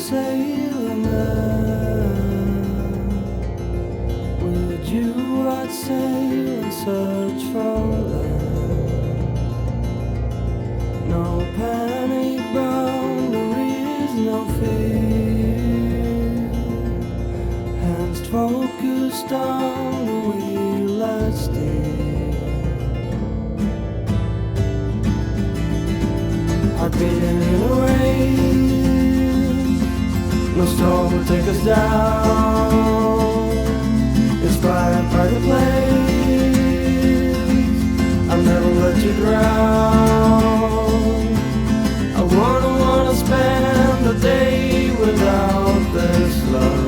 sailing man, would you I'd sail and search for land? No panic boundaries, no fear. Hands focused on the wheel I steer. I've been in the rain, no storm will take us down. Inspired by the place, I'll never let you drown. I wanna spend a day without this love.